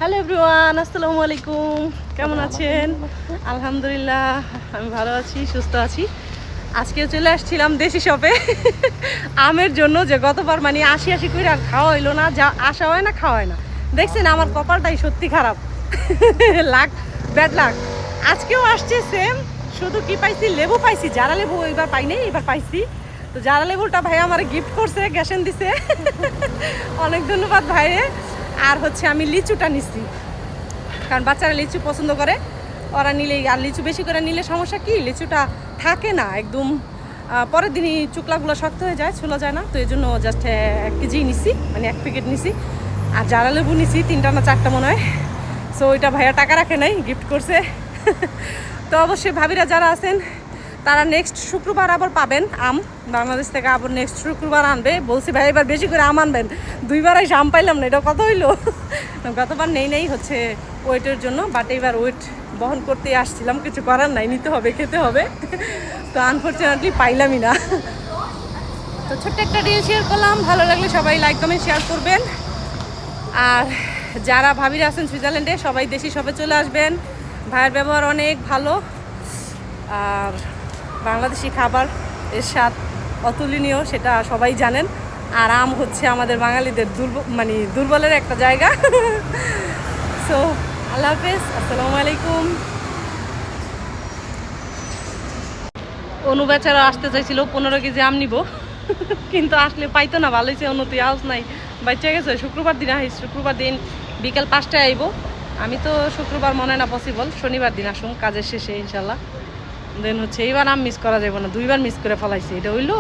Hello everyone, আসসালামু আলাইকুম। কেমন আছেন? আলহামদুলিল্লাহ, আমি ভালো আছি, সুস্থ আছি। আজকে চলে আসছিলাম দেশি শপে আমের জন্য, যে গতবার মানে আশি আশি করে আর খাওয়া হইলো না, যা আশা হয় না খাওয়া হয় না। দেখছেন আমার কপালটাই সত্যি খারাপ, লাক ব্যাড লাক। আজকেও আসছে সেম, শুধু কি পাইছি, লেবু পাইছি। যারা লেবু এবার পাই নাই, এবার পাইছি। তো যারা লেবুটা ভাই আমার গিফট করছে, গ্যাসেন দিছে অনেক ধন্যবাদ ভাইয়ে। আর হচ্ছে আমি লিচুটা নিচ্ছি, কারণ বাচ্চারা লিচু পছন্দ করে, ওরা নিলেই। আর লিচু বেশি করে নিলে সমস্যা কি, লিচুটা থাকে না একদম, পরের দিনই চুকলাগুলো শক্ত হয়ে যায়, ছোলা যায় না। তো এই জন্য জাস্ট 1 কেজি নিছি, মানে 1 প্যাকেট নিছি। আর জারা লেবু নিছি 3টা না 4টা মনে হয়। সো ওইটা ভাইয়া টাকা রাখে নাই, গিফট করছে। তো অবশ্যই ভাবিরা যারা আছেন তারা নেক্সট শুক্রবার আবার পাবেন আম, বাংলাদেশ থেকে আবার নেক্সট শুক্রবার আনবে। বলছি ভাই এবার বেশি করে আম আনবেন, 2বার এসে আম পাইলাম না, এটা কত হইলো। গতবার নেই হচ্ছে ওয়েটের জন্য, বাট এবার ওয়েট বহন করতে আসছিলাম, কিছু করার নাই, নিতে হবে, খেতে হবে। তো আনফর্চুনেটলি পাইলামই না। তো ছোট্ট একটা রিল শেয়ার করলাম, ভালো লাগলে সবাই লাইক কমেন্ট শেয়ার করবেন। আর যারা ভাবিরা আছেন সুইজারল্যান্ডে, সবাই দেশি শপে চলে আসবেন। ভাইয়ের ব্যবহার অনেক ভালো, আর বাংলাদেশি খাবার এর স্বাদ অতুলনীয়, সেটা সবাই জানেন। আর আম হচ্ছে আমাদের বাঙালিদের দুর্বলের একটা জায়গা। সো আল্লাহ হাফেজ, আসসালামু আলাইকুম। অনু বেচারা আসতে চাইছিল 15 কেজি আম নিব, কিন্তু আসলে পাইতো না। ভালো হয়েছে অনু তুই আস নাই, বাচ্চা গেছে। শুক্রবার দিন আসিস, শুক্রবার দিন বিকেল 5টায় আইব। আমি তো শুক্রবার মনে হয় না পসিবল, শনিবার দিন আসুন কাজের শেষে ইনশাল্লাহ। দেন হচ্ছে এইবার আম মিস করা যাবে না, 2বার মিস করে ফেলাইছি, এটা হইলো।